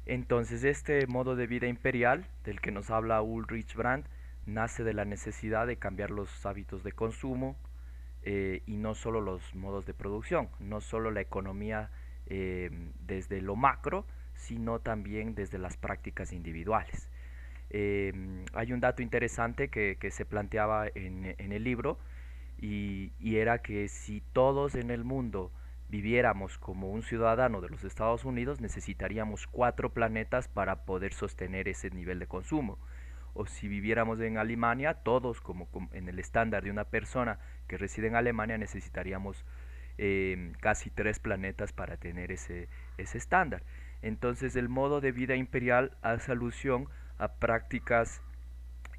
Entonces este modo de vida imperial del que nos habla Ulrich Brandt nace de la necesidad de cambiar los hábitos de consumo, y no solo los modos de producción, no solo la economía desde lo macro, sino también desde las prácticas individuales. Hay un dato interesante que se planteaba en el libro y era que si todos en el mundo viviéramos como un ciudadano de los Estados Unidos, necesitaríamos 4 planetas para poder sostener ese nivel de consumo. O si viviéramos en Alemania, todos como en el estándar de una persona que reside en Alemania, necesitaríamos casi 3 planetas para tener ese estándar. Entonces el modo de vida imperial hace alusión a prácticas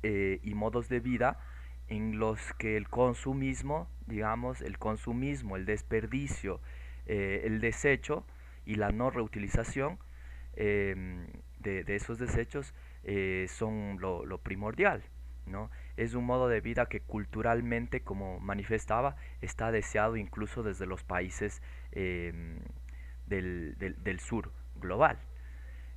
y modos de vida en los que el consumismo, digamos, el consumismo, el desperdicio, el desecho y la no reutilización de esos desechos son lo primordial, ¿no? Es un modo de vida que culturalmente, como manifestaba, está deseado incluso desde los países del sur global.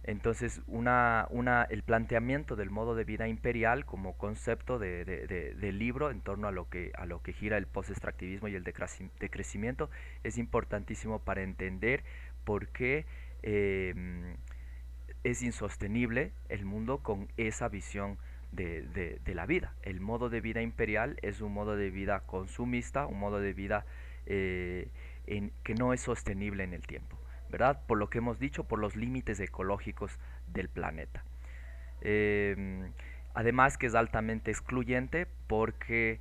Entonces, el planteamiento del modo de vida imperial como concepto de libro en torno a lo que gira el post-extractivismo y el decrecimiento es importantísimo para entender por qué es insostenible el mundo con esa visión de la vida. El modo de vida imperial es un modo de vida consumista, un modo de vida eh, que no es sostenible en el tiempo, ¿verdad? Por lo que hemos dicho, por los límites ecológicos del planeta. Eh, Además que es altamente excluyente porque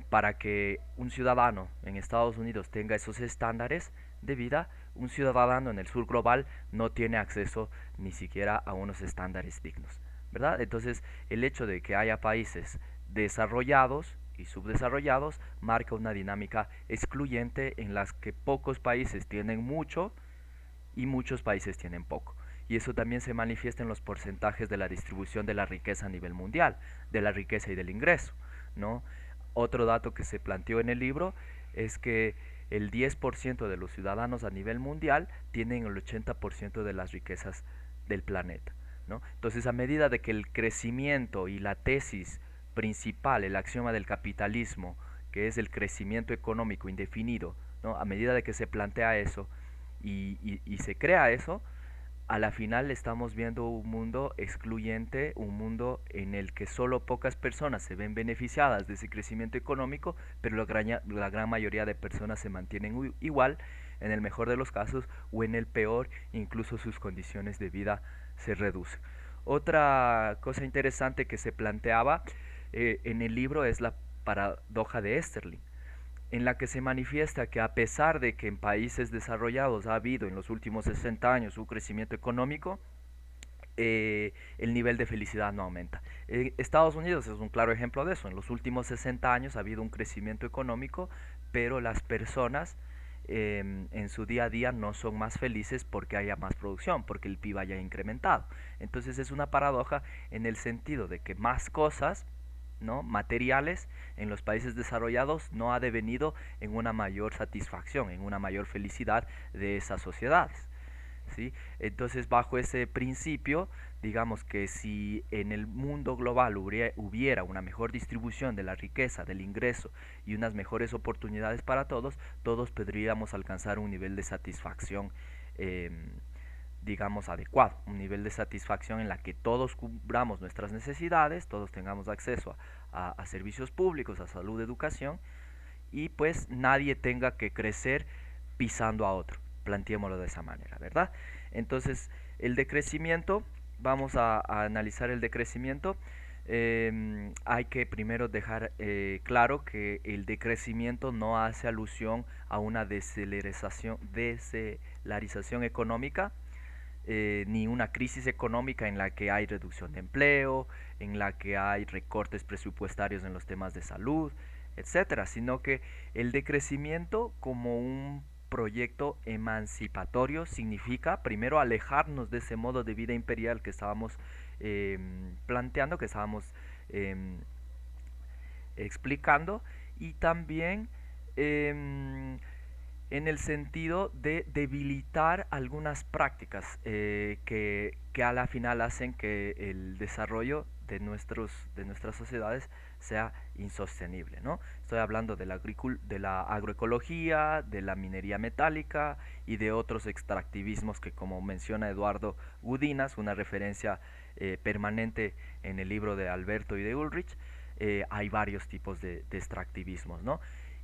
para que un ciudadano en Estados Unidos tenga esos estándares de vida, un ciudadano en el sur global no tiene acceso ni siquiera a unos estándares dignos, ¿verdad? Entonces, el hecho de que haya países desarrollados y subdesarrollados marca una dinámica excluyente en las que pocos países tienen mucho y muchos países tienen poco. Y eso también se manifiesta en los porcentajes de la distribución de la riqueza a nivel mundial, de la riqueza y del ingreso, ¿no? Otro dato que se planteó en el libro es que el 10% de los ciudadanos a nivel mundial tienen el 80% de las riquezas del planeta, ¿no? Entonces, a medida de que el crecimiento y la tesis principal, el axioma del capitalismo, que es el crecimiento económico indefinido, ¿no? A medida de que se plantea eso, y se crea eso, a la final estamos viendo un mundo excluyente, un mundo en el que solo pocas personas se ven beneficiadas de ese crecimiento económico, pero la gran mayoría de personas se mantienen igual, en el mejor de los casos, o en el peor, incluso sus condiciones de vida se reducen. Otra cosa interesante que se planteaba en el libro es la paradoja de Esterling, en la que se manifiesta que a pesar de que en países desarrollados ha habido en los últimos 60 años un crecimiento económico, el nivel de felicidad no aumenta. Estados Unidos es un claro ejemplo de eso. En los últimos 60 años ha habido un crecimiento económico, pero las personas en su día a día no son más felices porque haya más producción, porque el PIB haya incrementado. Entonces es una paradoja en el sentido de que más cosas, ¿no?, materiales en los países desarrollados no ha devenido en una mayor satisfacción, en una mayor felicidad de esas sociedades. ¿Sí? Entonces, bajo ese principio, digamos que si en el mundo global hubiera una mejor distribución de la riqueza, del ingreso y unas mejores oportunidades para todos, todos podríamos alcanzar un nivel de satisfacción, eh, digamos, adecuado, un nivel de satisfacción en la que todos cubramos nuestras necesidades, todos tengamos acceso a servicios públicos, a salud, educación, y pues nadie tenga que crecer pisando a otro, planteémoslo de esa manera, ¿verdad? Entonces, el decrecimiento, vamos a analizar el decrecimiento. Hay que primero dejar claro que el decrecimiento no hace alusión a una decelarización económica, ni una crisis económica en la que hay reducción de empleo, en la que hay recortes presupuestarios en los temas de salud, etcétera, sino que el decrecimiento como un proyecto emancipatorio significa primero alejarnos de ese modo de vida imperial que estábamos planteando, que estábamos eh, explicando, y también eh, en el sentido de debilitar algunas prácticas que a la final hacen que el desarrollo de nuestras sociedades sea insostenible, ¿no? Estoy hablando de de la agroecología, de la minería metálica y de otros extractivismos que, como menciona Eduardo Gudinas, una referencia permanente en el libro de Alberto y de Ulrich, hay varios tipos de extractivismos, ¿no?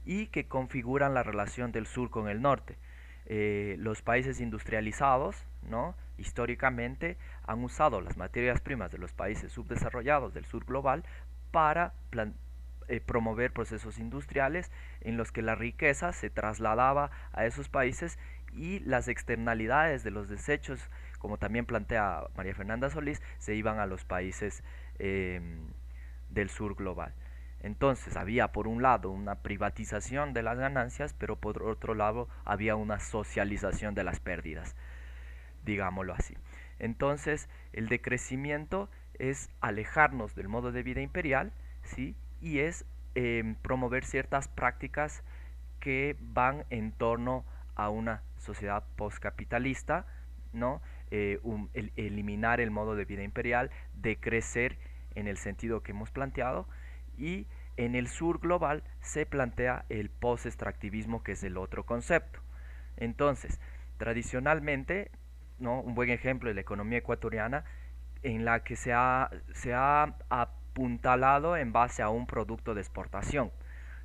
Y que configuran la relación del sur con el norte. Los países industrializados, ¿no? Históricamente han usado las materias primas de los países subdesarrollados del sur global para promover procesos industriales en los que la riqueza se trasladaba a esos países y las externalidades de los desechos, como también plantea María Fernanda Solís, se iban a los países eh, del sur global. Entonces había por un lado una privatización de las ganancias, pero por otro lado había una socialización de las pérdidas, digámoslo así. Entonces el decrecimiento es alejarnos del modo de vida imperial, ¿sí? Y es promover ciertas prácticas que van en torno a una sociedad postcapitalista, ¿no? Eliminar el modo de vida imperial, decrecer en el sentido que hemos planteado, y en el sur global se plantea el post-extractivismo, que es el otro concepto. Entonces, tradicionalmente, ¿no? Un buen ejemplo es la economía ecuatoriana, en la que se ha apuntalado en base a un producto de exportación.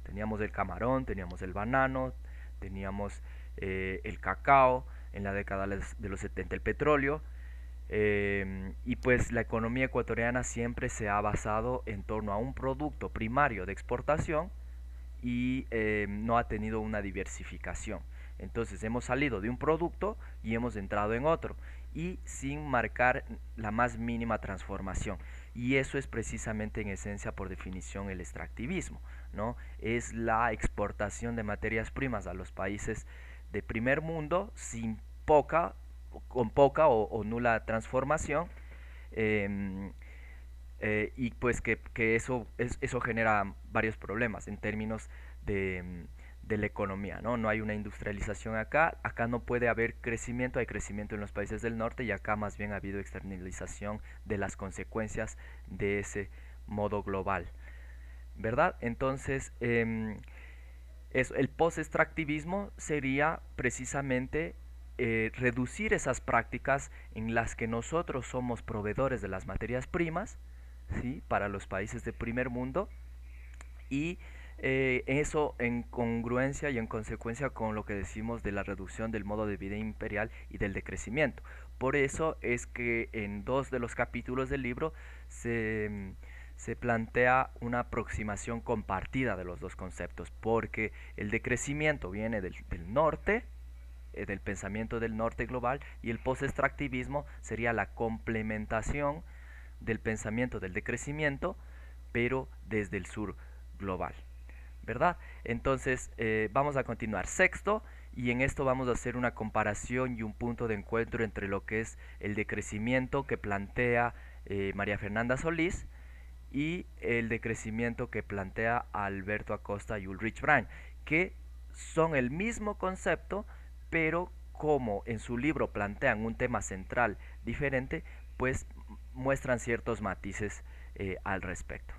Teníamos el camarón, teníamos el banano, teníamos el cacao, en la década de los 70 el petróleo, y pues la economía ecuatoriana siempre se ha basado en torno a un producto primario de exportación y no ha tenido una diversificación. Entonces hemos salido de un producto y hemos entrado en otro y sin marcar la más mínima transformación. Y eso es precisamente en esencia, por definición, el extractivismo, ¿no? Es la exportación de materias primas a los países de primer mundo sin poca, con poca o nula transformación, eh, y pues que eso genera varios problemas en términos de la economía, ¿no? No hay una industrialización acá no puede haber crecimiento, hay crecimiento en los países del norte y acá más bien ha habido externalización de las consecuencias de ese modo global, ¿verdad? Entonces, el post-extractivismo sería precisamente reducir esas prácticas en las que nosotros somos proveedores de las materias primas, ¿sí? Para los países de primer mundo, y eso en congruencia y en consecuencia con lo que decimos de la reducción del modo de vida imperial y del decrecimiento. Por eso es que en dos de los capítulos del libro se plantea una aproximación compartida de los dos conceptos, porque el decrecimiento viene del norte, del pensamiento del norte global, y el post-extractivismo sería la complementación del pensamiento del decrecimiento, pero desde el sur global, ¿verdad? Entonces, vamos a continuar. Sexto, y en esto vamos a hacer una comparación y un punto de encuentro entre lo que es el decrecimiento que plantea María Fernanda Solís y el decrecimiento que plantea Alberto Acosta y Ulrich Braun, que son el mismo concepto, pero como en su libro plantean un tema central diferente, pues muestran ciertos matices al respecto.